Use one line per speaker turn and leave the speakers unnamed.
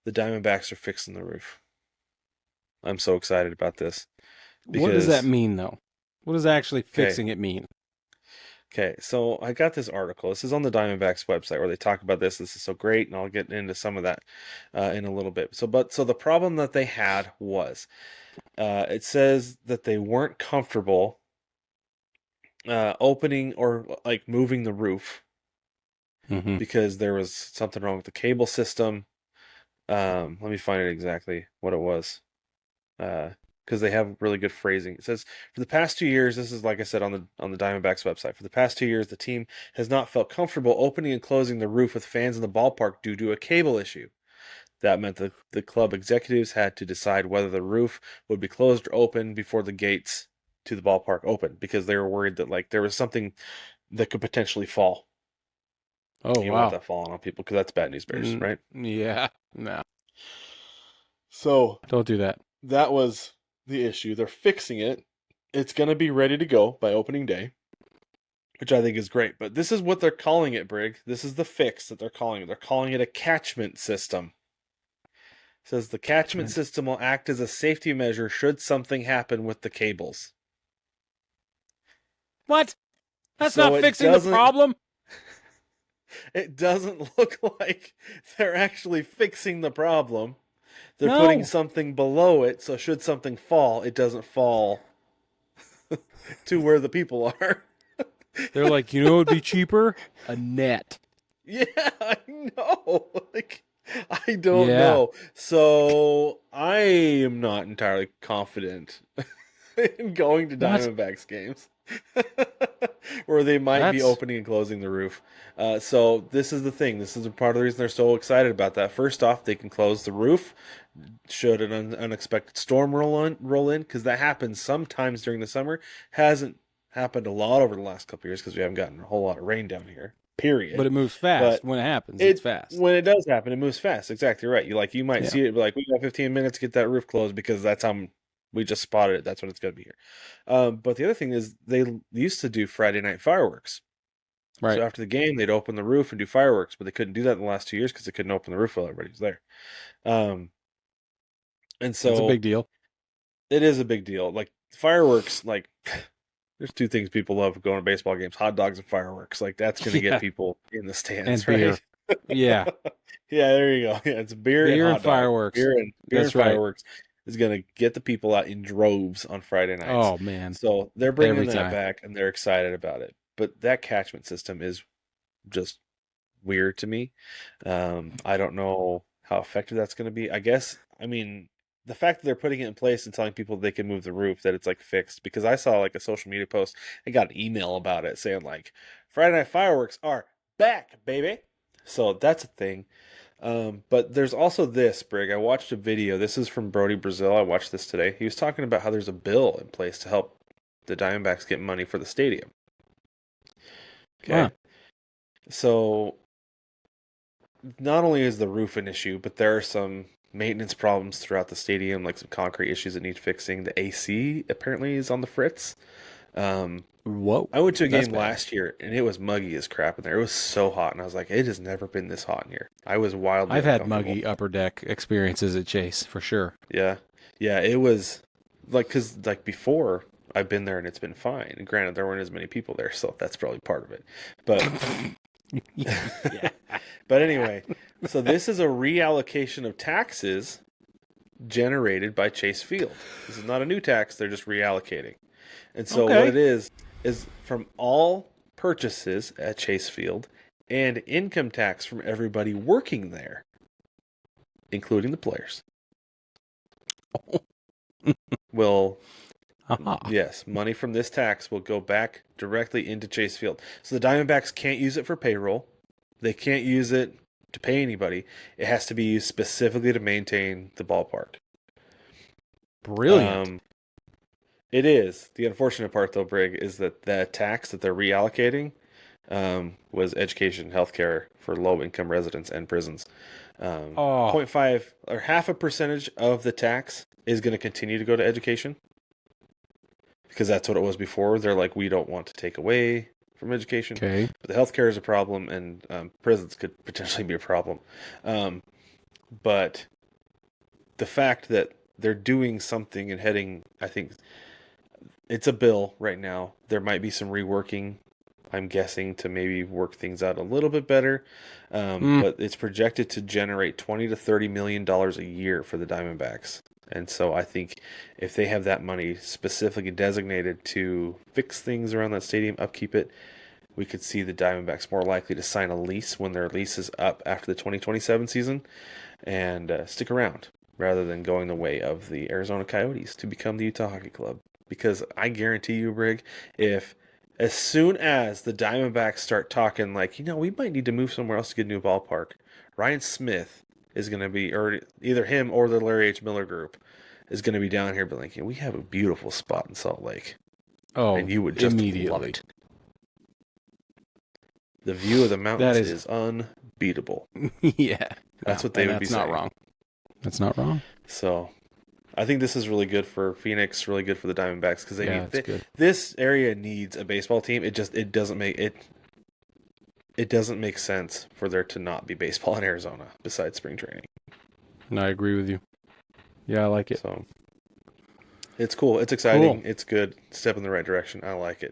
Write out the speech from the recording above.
the Diamondbacks are fixing the roof. I'm so excited about this
What does that
because,
mean, though? What does actually
okay,
fixing it mean?
okay, so I got this article. This is on the Diamondbacks website where they talk about this. This is so great, and I'll get into some of that in a little bit. So the problem that they had was it says that they weren't comfortable opening or like moving the roof
Hmm.
because there was something wrong with the cable system. Let me find it exactly what it was. Because they have really good phrasing. It says, for the past 2 years, this is like I said on the Diamondbacks website. For the past 2 years, the team has not felt comfortable opening and closing the roof with fans in the ballpark due to a cable issue. That meant that the club executives had to decide whether the roof would be closed or open before the gates to the ballpark opened because they were worried that like there was something that could potentially fall.
Oh,
You don't want
wow.
that falling on people because that's bad news bears, right?
Yeah. No,
So
don't do that.
that was the issue. They're fixing it. It's going to be ready to go by opening day, which I think is great. But this is what they're calling it, Brig. This is the fix that they're calling it. They're calling it a catchment system. It says the catchment
Attachment.
system will act as a safety measure should something happen with the cables.
What? That's
So
not fixing the problem.
it doesn't look like they're actually fixing the problem. They're putting
No.
something below it so should something fall, it doesn't fall to where the people are.
They're like, you know, it'd be cheaper. A net.
Yeah, I know. Like, I don't
Yeah.
know. So I am not entirely confident in going to
What?
Diamondbacks games, where they might be
That's
opening and closing the roof. So this is the thing. This is part of the reason they're so excited about that. First off, they can close the roof should an unexpected storm roll in, because that happens sometimes during the summer. Hasn't happened a lot over the last couple of years because we haven't gotten a whole lot of rain down here.
but
Period.
it moves fast.
But
When it happens, it's
it
fast.
when it does happen, it moves fast. Exactly right. You might
Yeah.
see it like we got 15 minutes to get that roof closed because that's how we just spotted it. That's when it's going to be here. But the other thing is they used to do Friday night fireworks. So
Right.
after the game, they'd open the roof and do fireworks, but they couldn't do that in the last 2 years because they couldn't open the roof while everybody was there. Um, and
That's a
so
big deal.
it is a big deal. Like fireworks, like there's two things people love going to baseball games: hot dogs and fireworks. Like that's going to get
Yeah.
people in the
And
stands, right?
beer. Yeah.
Yeah, there you go. Yeah, it's beer and
Beer and
hot dogs.
fireworks.
Beer and
That's right.
fireworks is going to get the people out in droves on Friday nights.
Oh, man.
So they're bringing
Every
that
time.
back and they're excited about it. But that catchment system is just weird to me. I don't know how effective that's going to be. I guess, I mean, the fact that they're putting it in place and telling people they can move the roof, that it's like fixed, because I saw like a social media post and got an email about it saying like Friday night fireworks are back, baby. So that's a thing. But there's also this, Brig. I watched a video. This is from Brody Brazil. I watched this today. He was talking about how there's a bill in place to help the Diamondbacks get money for the stadium.
Huh.
Okay. So not only is the roof an issue, but there are some maintenance problems throughout the stadium, like some concrete issues that need fixing. The AC apparently is on the fritz. Um,
Whoa.
I went to a
That's
game
bad.
last year and it was muggy as crap in there. It was so hot, and I was like, it has never been this hot in here. I was wildly
I've had
uncomfortable.
muggy upper deck experiences at Chase for sure.
Yeah, yeah, it was like because like before I've been there and it's been fine. And granted, there weren't as many people there, so that's probably part of it. But
Yeah.
but anyway, so this is a reallocation of taxes generated by Chase Field. This is not a new tax; they're just reallocating. And so what
Okay.
it is from all purchases at Chase Field and income tax from everybody working there, including the players. Will
Aha.
Yes, money from this tax will go back directly into Chase Field. So the Diamondbacks can't use it for payroll. They can't use it to pay anybody. It has to be used specifically to maintain the ballpark.
Brilliant.
Um, it is. The unfortunate part, though, Brig, is that the tax that they're reallocating was education, healthcare for low-income residents and prisons. Um,
Oh,
point 0.5 or half a percentage of the tax is going to continue to go to education because that's what it was before. They're like, we don't want to take away from education,
okay.
but the healthcare is a problem, and prisons could potentially be a problem. Um, but the fact that they're doing something and heading, I think it's a bill right now. There might be some reworking, I'm guessing, to maybe work things out a little bit better.
Mm.
But it's projected to generate $20 to $30 million a year for the Diamondbacks. And so I think if they have that money specifically designated to fix things around that stadium, upkeep it, we could see the Diamondbacks more likely to sign a lease when their lease is up after the 2027 season and stick around rather than going the way of the Arizona Coyotes to become the Utah Hockey Club. Because I guarantee you, Brig, if as soon as the Diamondbacks start talking like, we might need to move somewhere else to get a new ballpark, Ryan Smith is going to be, or either him or the Larry H. Miller Group is going to be down here, but like, we have a beautiful spot in Salt Lake,
Oh,
and you would just love
immediately.
it. The view of the mountains
That
is unbeatable.
yeah.
That's what they would be saying.
That's not wrong. That's not wrong.
So, I think this is really good for Phoenix, really good for the Diamondbacks because
Good.
this area needs a baseball team. It doesn't make sense for there to not be baseball in Arizona besides spring training.
And I agree with you. Yeah, I like it.
So, it's cool. It's exciting.
Cool.
It's good. Step in the right direction. I like it.